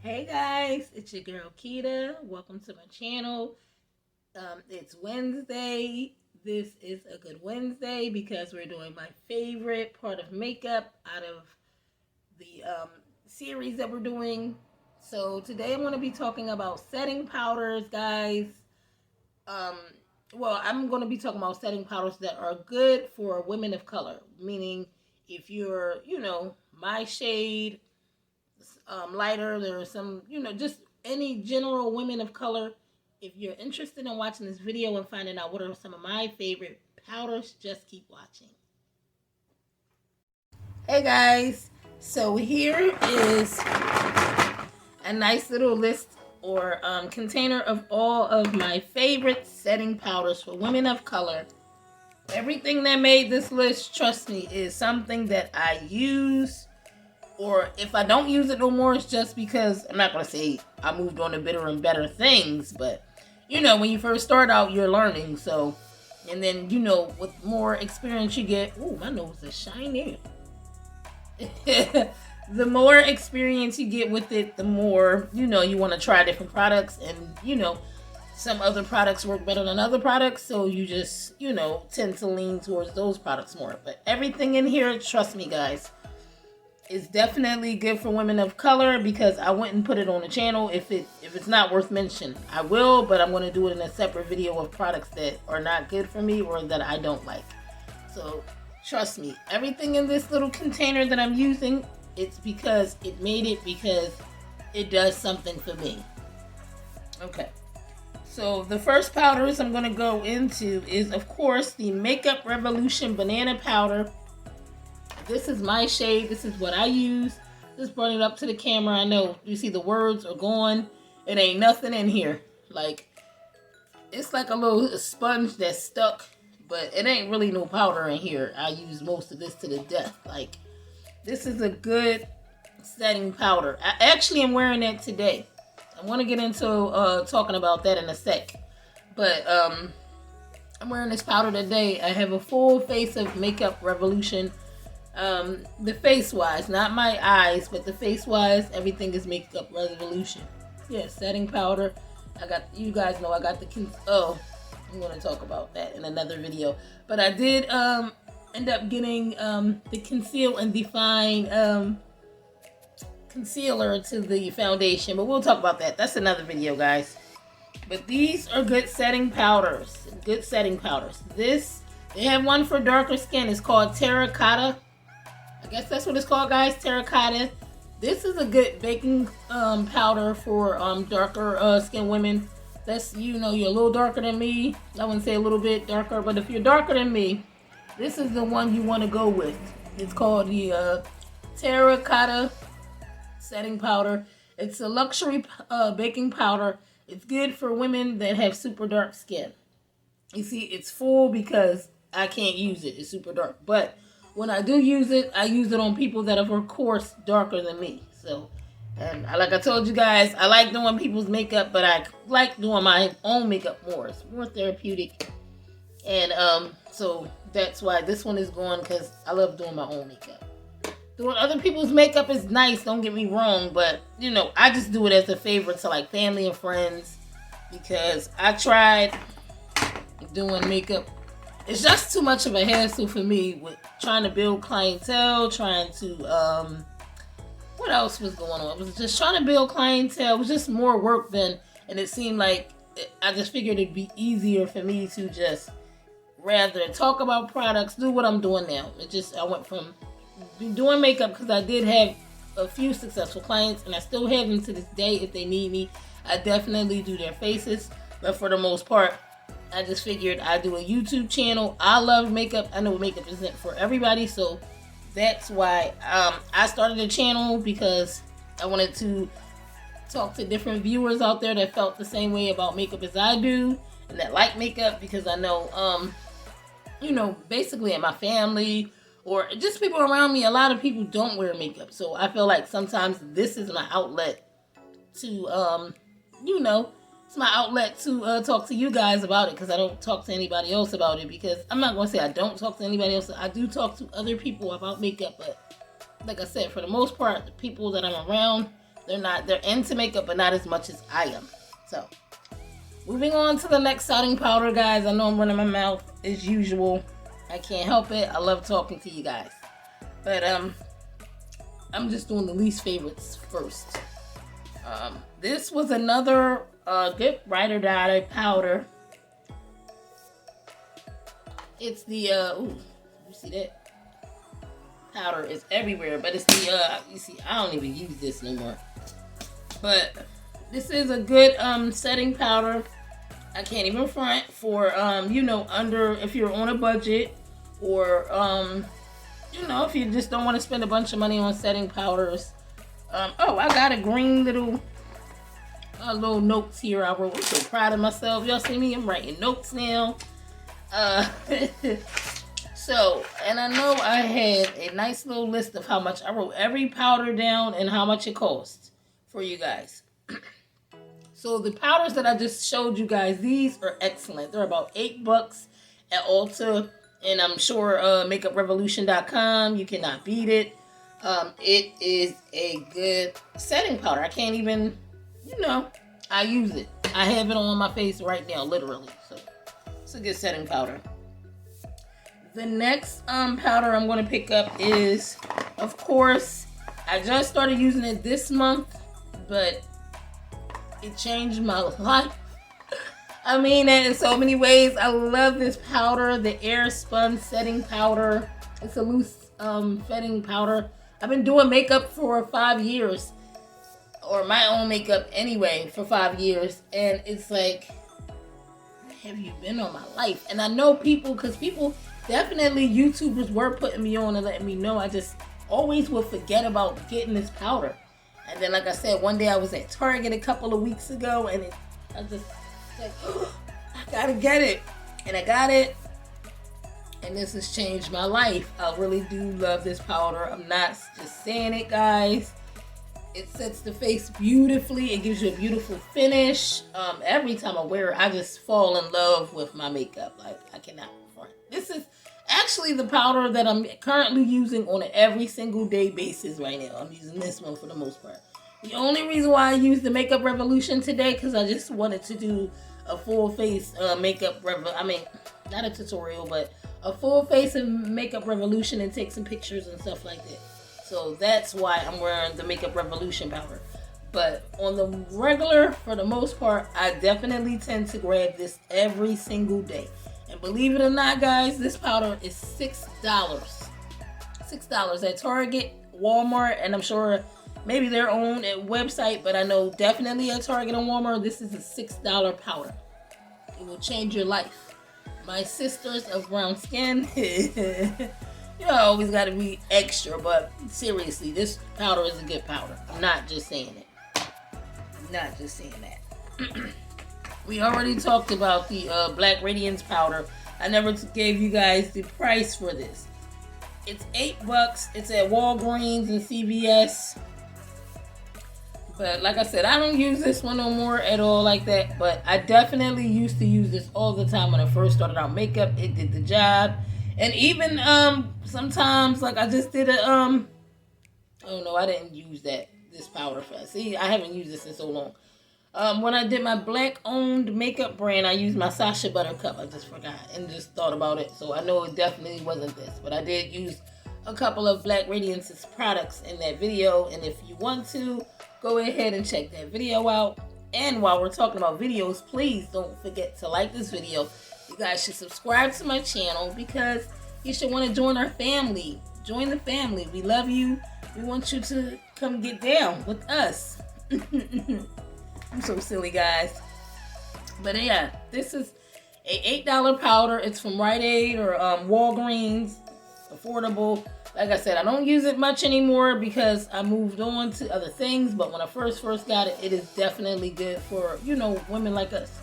Hey guys, it's your girl Kita. Welcome to my channel. It's Wednesday. This is a good Wednesday because we're doing my favorite part of makeup out of the series that we're doing. So today I'm going to be talking about setting powders, guys. Um, I'm going to be talking about setting powders that are good for women of color, meaning if you're, my shade, lighter. There are some, just any general women of color. If you're interested in watching this video and finding out what are some of my favorite powders, just keep watching. Hey guys, so here is a nice little list or container of all of my favorite setting powders for women of color. Everything that made this list, trust me, is something that I use. Or if I don't use it no more, it's just because I'm not going to say I moved on to bigger and better things. But, when you first start out, you're learning. So, and then, with more experience you get. Ooh, my nose is shining. The more experience you get with it, the more, you want to try different products. And, some other products work better than other products. So you just, tend to lean towards those products more. But everything in here, trust me, guys, it's definitely good for women of color because I wouldn't put it on the channel if it's not worth mentioning. I will, but I'm going to do it in a separate video of products that are not good for me or that I don't like. So trust me, everything in this little container that I'm using, it's because it made it because it does something for me. Okay. So the first powders I'm going to go into is, of course, the Makeup Revolution Banana Powder. This is my shade. This is what I use. Just brought it up to the camera. I know you see the words are gone. It ain't nothing in here. Like, it's like a little sponge that's stuck, but it ain't really no powder in here. I use most of this to the death. Like, this is a good setting powder. I actually am wearing it today. I want to get into talking about that in a sec. But I'm wearing this powder today. I have a full face of Makeup Revolution. The face wise, not my eyes, but the face wise, everything is Makeup Revolution. Yeah, setting powder. You guys know I got the I'm going to talk about that in another video. But I did end up getting the Conceal and Define concealer to the foundation, but we'll talk about that. That's another video, guys. But these are good setting powders. Good setting powders. They have one for darker skin. It's called Terra Cotta. I guess that's what it's called, guys. Terra Cotta. This is a good baking powder for darker skin women. That's, you're a little darker than me. I wouldn't say a little bit darker, but if you're darker than me, this is the one you want to go with. It's called the Terra Cotta setting powder. It's a luxury baking powder. It's good for women that have super dark skin. You see, it's full because I can't use it. It's super dark. But when I do use it, I use it on people that are, of course, darker than me. So, and like I told you guys, I like doing people's makeup, but I like doing my own makeup more. It's more therapeutic. And so that's why this one is going, because I love doing my own makeup. Doing other people's makeup is nice, don't get me wrong, but, I just do it as a favor to, like, family and friends, because I tried doing makeup. It's just too much of a hassle for me with trying to build clientele, trying to, what else was going on? It was just trying to build clientele. It was just more work and it seemed like, I just figured it'd be easier for me to just rather talk about products, do what I'm doing now. I went from doing makeup because I did have a few successful clients, and I still have them to this day if they need me. I definitely do their faces, but for the most part, I just figured I'd do a YouTube channel. I love makeup. I know makeup isn't for everybody, so that's why I started a channel, because I wanted to talk to different viewers out there that felt the same way about makeup as I do, and that like makeup, because I know, basically in my family or just people around me, a lot of people don't wear makeup. So I feel like sometimes this is my outlet to, it's my outlet to talk to you guys about it, because I don't talk to anybody else about it. Because I'm not going to say I don't talk to anybody else. I do talk to other people about makeup, but like I said, for the most part, the people that I'm around They're into makeup, but not as much as I am. So, moving on to the next setting powder, guys. I know I'm running my mouth as usual. I can't help it. I love talking to you guys. But, I'm just doing the least favorites first. This was another good ride or die powder. It's the, ooh, you see that? Powder is everywhere, but it's the, you see, I don't even use this no more. But this is a good setting powder. I can't even front for, you know, under, if you're on a budget, or, you know, if you just don't want to spend a bunch of money on setting powders. Oh, I got a green little notes here I wrote. I'm so proud of myself. Y'all see me? I'm writing notes now. So, and I know I had a nice little list of how much I wrote every powder down and how much it costs for you guys. So the powders that I just showed you guys, these are excellent. They're about $8 at Ulta, and I'm sure MakeupRevolution.com, you cannot beat it. It is a good setting powder. I can't even, you know, I use it. I have it on my face right now, literally. So it's a good setting powder. The next powder I'm going to pick up is, of course, I just started using it this month, but it changed my life. I mean it in so many ways. I love this powder, the Airspun setting powder. It's a loose setting powder. I've been doing makeup for 5 years, or my own makeup anyway, for 5 years, and it's like, have you been on my life? And I know people, because people, definitely YouTubers were putting me on and letting me know. I just always would forget about getting this powder. And then, like I said, one day I was at Target a couple of weeks ago, and I just like, oh, I gotta get it. And I got it, and this has changed my life. I really do love this powder. I'm not just saying it, guys. It sets the face beautifully. It gives you a beautiful finish. Every time I wear it, I just fall in love with my makeup. Like, I cannot front. This is actually the powder that I'm currently using on an every single day basis right now. I'm using this one for the most part. The only reason why I used the Makeup Revolution today, because I just wanted to do a full face makeup, not a tutorial, but a full face of Makeup Revolution and take some pictures and stuff like that. So that's why I'm wearing the Makeup Revolution powder. But on the regular, for the most part, I definitely tend to grab this every single day. And believe it or not, guys, this powder is $6. $6 at Target, Walmart, and I'm sure maybe their own website, but I know definitely at Target and Walmart, this is a $6 powder. It will change your life. My sisters of brown skin, you know, I always got to be extra, but seriously, this powder is a good powder. I'm not just saying it. I'm not just saying that. We already talked about the Black Radiance powder. I never gave you guys the price for this. It's $8. It's at Walgreens and CVS. But like I said, I don't use this one no more at all like that. But I definitely used to use this all the time when I first started out makeup. It did the job. And even sometimes, like I just did a oh no, I didn't use this powder for. See, I haven't used this in so long. When I did my black-owned makeup brand, I used my Sasha Butter Cup. I just forgot and just thought about it. So I know it definitely wasn't this. But I did use a couple of Black Radiance's products in that video. And if you want to, go ahead and check that video out. And while we're talking about videos, please don't forget to like this video. You guys should subscribe to my channel because you should want to join our family. Join the family. We love you. We want you to come get down with us. I'm so silly, guys. But yeah, this is a $8 powder. It's from Rite Aid or Walgreens. Affordable. Like I said, I don't use it much anymore because I moved on to other things. But when I first got it, it is definitely good for, you know, women like us.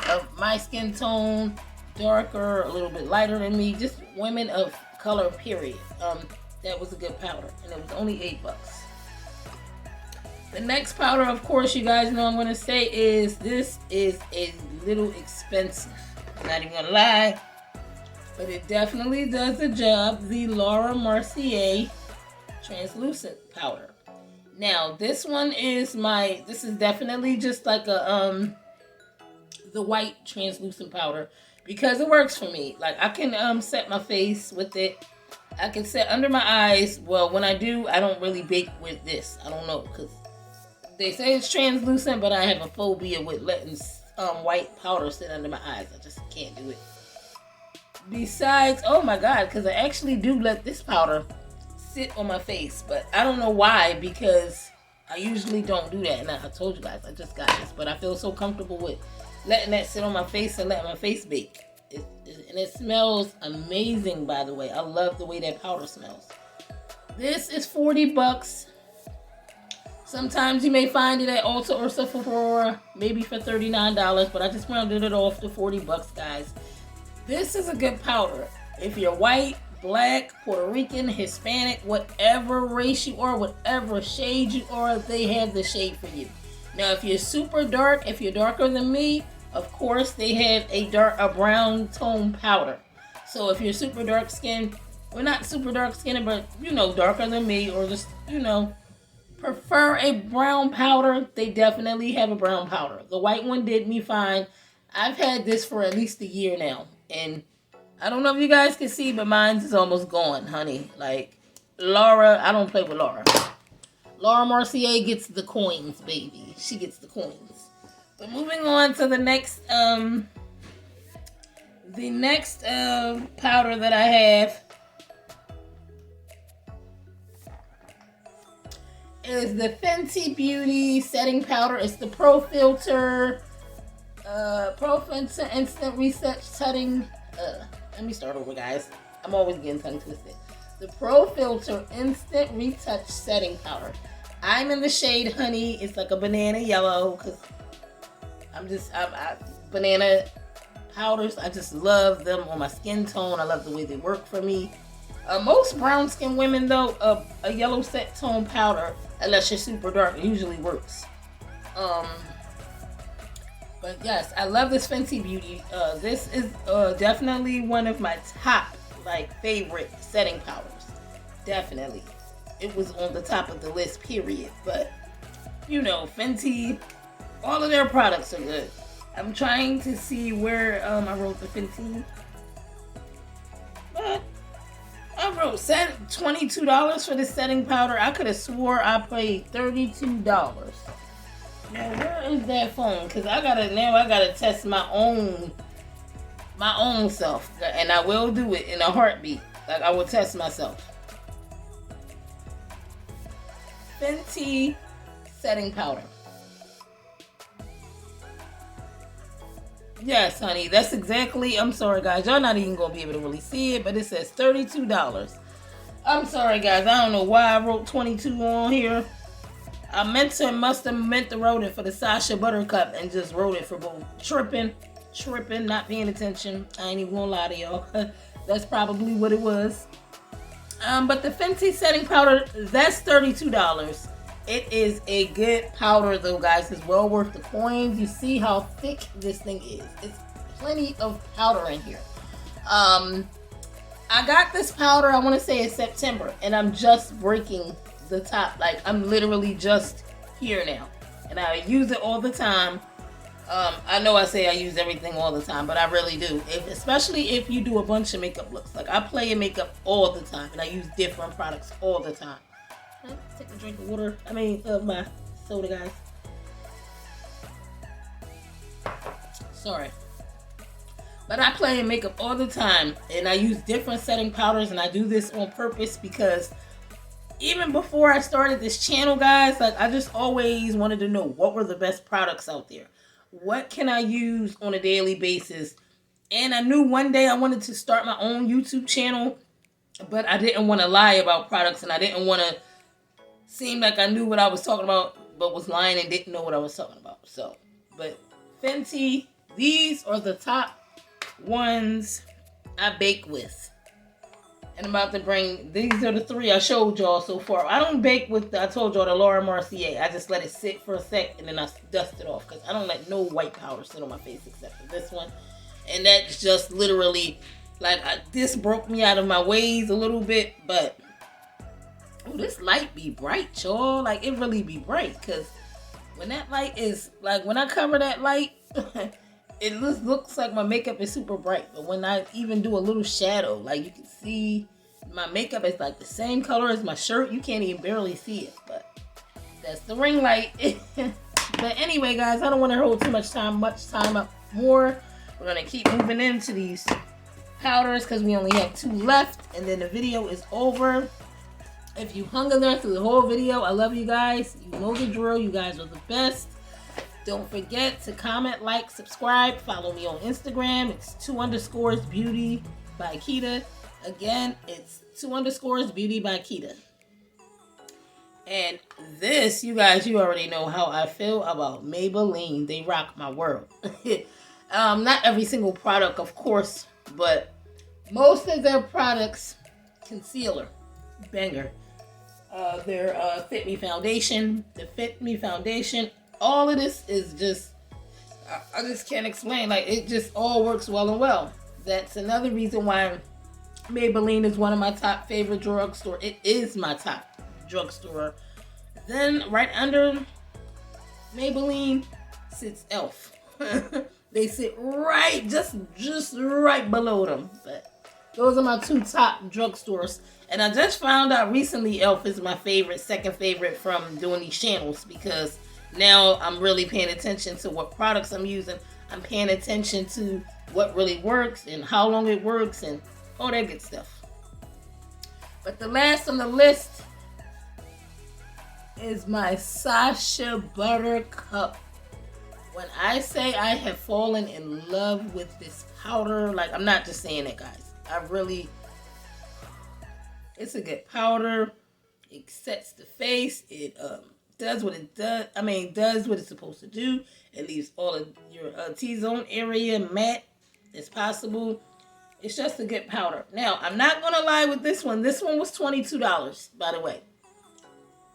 Of my skin tone, darker, a little bit lighter than me. Just women of color, period. That was a good powder. And it was only $8. The next powder, of course, you guys know I'm going to say is, this is a little expensive. I'm not even going to lie. But it definitely does the job. The Laura Mercier translucent powder. Now, this one is this is definitely just like a, the white translucent powder because it works for me. Like, I can, set my face with it. I can set under my eyes. Well, when I do, I don't really bake with this. I don't know, because they say it's translucent, but I have a phobia with letting, white powder sit under my eyes. I just can't do it. Besides, oh my god, because I actually do let this powder sit on my face, but I don't know why, because I usually don't do that. And I told you guys I just got this, but I feel so comfortable with letting that sit on my face and letting my face bake. And it smells amazing, by the way. I love the way that powder smells. This is $40. Sometimes you may find it at Ulta or Sephora, maybe for $39, but I just rounded it off to $40, guys. This is a good powder. If you're white, black, Puerto Rican, Hispanic, whatever race you are, whatever shade you are, they have the shade for you. Now, if you're super dark, if you're darker than me, of course, they have a brown tone powder. So if you're super dark skinned, well, not super dark skinned, but, you know, darker than me, or just, you know, prefer a brown powder, they definitely have a brown powder. The white one did me fine. I've had this for at least a year now, and I don't know if you guys can see, but mine is almost gone, honey. Like, Laura, I don't play with Laura. Laura Mercier gets the coins, baby. She gets the coins. But moving on to the next powder that I have is the Fenty Beauty setting powder. It's the Pro Filter Instant Reset Setting. Let me start over, guys. I'm always getting tongue twisted. The Pro Filter Instant Retouch Setting Powder. I'm in the shade Honey. It's like a banana yellow, because banana powders, I just love them on my skin tone. I love the way they work for me. Most brown skin women, though, a yellow set tone powder, unless you're super dark, usually works. But yes, I love this Fenty Beauty. This is definitely one of my top, favorite setting powders. Definitely. It was on the top of the list, period. But, you know, Fenty, all of their products are good. I'm trying to see where I wrote the Fenty. But I wrote $22 for this setting powder. I could have swore I paid $32. Now, where is that phone? Because I gotta test my own self. And I will do it in a heartbeat. Like, I will test myself. Fenty setting powder. Yes, honey, that's exactly, I'm sorry, guys. Y'all not even going to be able to really see it, but it says $32. I'm sorry, guys. I don't know why I wrote 22 on here. I must have meant to wrote it for the Sasha Butter Cup and just wrote it for both. Tripping, not paying attention. I ain't even going to lie to y'all. That's probably what it was. But the Fenty setting powder, that's $32. It is a good powder, though, guys. It's well worth the coins. You see how thick this thing is. It's plenty of powder in here. I got this powder, I want to say, in September, and I'm just breaking the top. Like, I'm literally just here now, and I use it all the time. I know I say I use everything all the time, but I really do. Especially if you do a bunch of makeup looks. Like, I play in makeup all the time, and I use different products all the time. Take a drink of water. My soda, guys. Sorry. But I play in makeup all the time, and I use different setting powders, and I do this on purpose because even before I started this channel, guys, like, I just always wanted to know what were the best products out there. What can I use on a daily basis? And I knew one day I wanted to start my own YouTube channel, but I didn't want to lie about products, and I didn't want to seem like I knew what I was talking about, but was lying and didn't know what I was talking about. So, but Fenty, these are the top ones I bake with. And I'm about to bring, these are the three I showed y'all so far. I don't bake with, I told y'all, the Laura Mercier. I just let it sit for a sec and then I dust it off. Because I don't let no white powder sit on my face except for this one. And that's just literally, like, this broke me out of my ways a little bit. But Oh, this light be bright, y'all. Like, it really be bright. Because when that light is, like, when I cover that light, it looks like my makeup is super bright. But when I even do a little shadow, like, you can see my makeup is, like, the same color as my shirt. You can't even barely see it. But that's the ring light. But anyway, guys, I don't want to hold too much time up more. We're going to keep moving into these powders because we only have 2 left. And then the video is over. If you hung in there through the whole video, I love you guys. You know the drill. You guys are the best. Don't forget to comment, like, subscribe. Follow me on Instagram. It's 2_beauty by Keita. Again, it's 2_beauty by Keita. And this, you guys, you already know how I feel about Maybelline. They rock my world. Not every single product, of course, but most of their products, concealer, banger. Their Fit Me Foundation, the Fit Me Foundation, all of this is just, I just can't explain. Like, it just all works well and well. That's another reason why Maybelline is one of my top favorite drugstore. It is my top drugstore. Then right under Maybelline sits e.l.f. They sit right, just right below them. But those are my 2 top drugstores. And I just found out recently e.l.f. is my favorite, second favorite from doing these channels, because now I'm really paying attention to what products I'm using. I'm paying attention to what really works and how long it works and all that good stuff. But the last on the list is my Sasha Butter Cup. When I say I have fallen in love with this powder, like, I'm not just saying it, guys. It's a good powder. It sets the face. It does what it does. I mean, does what it's supposed to do. It leaves all of your T-zone area matte as possible. It's just a good powder. Now, I'm not going to lie with this one. This one was $22, by the way.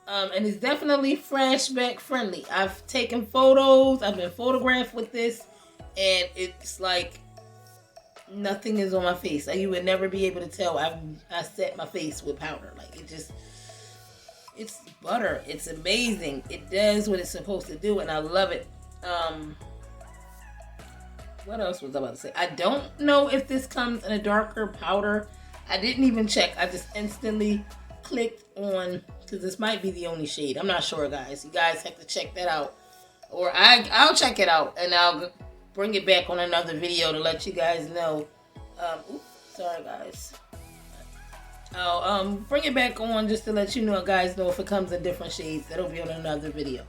And it's definitely flashback friendly. I've taken photos. I've been photographed with this. And it's like nothing is on my face. Like, you would never be able to tell I set my face with powder. Like, it's butter. It's amazing. It does what it's supposed to do, and I love it. What else was I about to say? I don't know if this comes in a darker powder. I didn't even check. I just instantly clicked on, because this might be the only shade. I'm not sure, guys. You guys have to check that out. Or I'll check it out, and I'll bring it back on another video to let you guys know. Oops, sorry, guys. I'll bring it back on just to let you know, guys, know if it comes in different shades. That'll be on another video.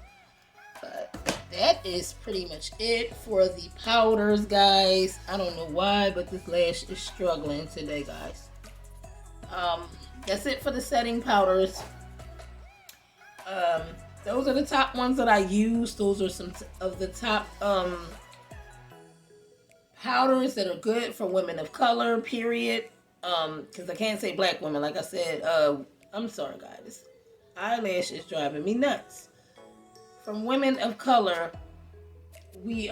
But that is pretty much it for the powders, guys. I don't know why, but this lash is struggling today, guys. That's it for the setting powders. Those are the top ones that I use. Those are some of the top powders that are good for women of color, period. Because I can't say black women, like I said. I'm sorry, guys. This eyelash is driving me nuts. From women of color, we,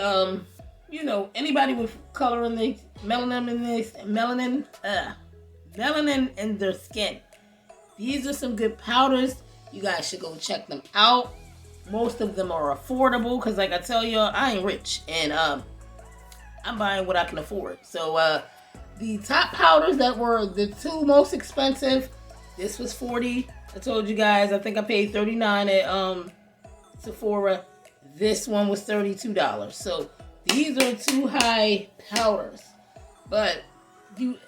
you know, anybody with color in their melanin in their skin. These are some good powders. You guys should go check them out. Most of them are affordable because, like I tell y'all, I ain't rich, and I'm buying what I can afford. So the top powders that were the 2 most expensive, this was $40. I told you guys, I think I paid $39 at Sephora. This one was $32. So these are 2 high powders. But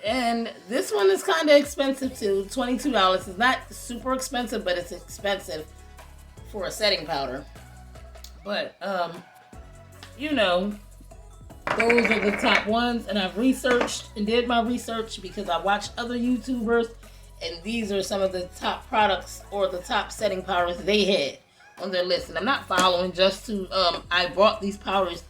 and this one is kind of expensive too, $22. It's not super expensive, but it's expensive for a setting powder. But you know, those are the top ones, and I've researched and did my research because I watched other YouTubers, and these are some of the top products or the top setting powders they had on their list. And I'm not following just to I bought these powders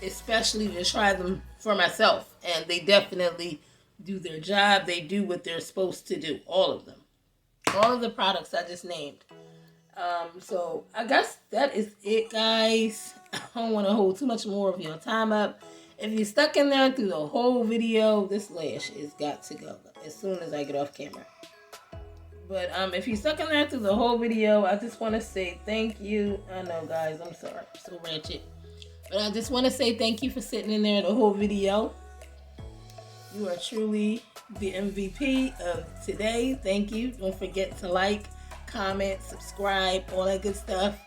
especially to try them for myself, and they definitely do their job. They do what they're supposed to do. All of them, all of the products I just named. So I guess that is it, guys. I don't want to hold too much more of your time up. If you're stuck in there through the whole video, this lash has got to go as soon as I get off camera. But if you stuck in there through the whole video, I just want to say thank you. I know, guys, I'm sorry, I'm so ratchet. But I just want to say thank you for sitting in there the whole video. You are truly the MVP of today. Thank you. Don't forget to like, comment, subscribe, all that good stuff.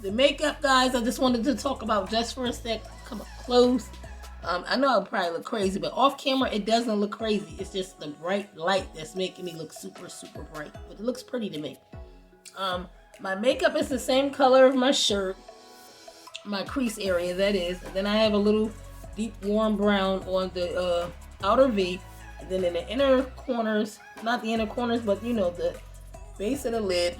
The makeup, guys, I just wanted to talk about just for a sec. Come up close. I know I'll probably look crazy, but off camera, it doesn't look crazy. It's just the bright light that's making me look super, super bright. But it looks pretty to me. My makeup is the same color of my shirt. My crease area, that is. And then I have a little deep warm brown on the outer V. And then in the inner corners, not the inner corners, but you know, the base of the lid,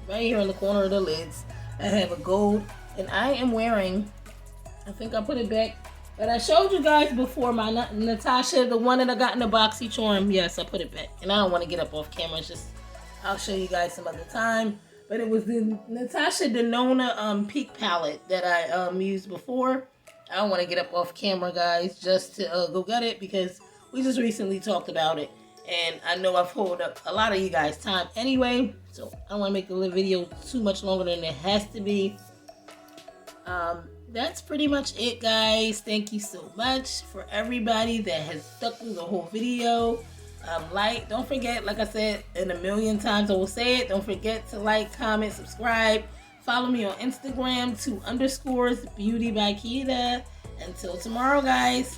right here in the corner of the lids, I have a gold. And I am wearing, I think I put it back, but I showed you guys before my Natasha, the one that I got in the BoxyCharm. Yes, I put it back. And I don't want to get up off camera. It's just, I'll show you guys some other time. But it was the Natasha Denona Peak palette that I used before. I don't want to get up off camera, guys, just to go get it because we just recently talked about it. And I know I've held up a lot of you guys' time anyway. So I don't want to make the video too much longer than it has to be. That's pretty much it, guys. Thank you so much for everybody that has stuck through the whole video. Don't forget, like I said in a million times, I will say it. Don't forget to like, comment, subscribe. Follow me on Instagram, _beauty by Keita. Until tomorrow, guys.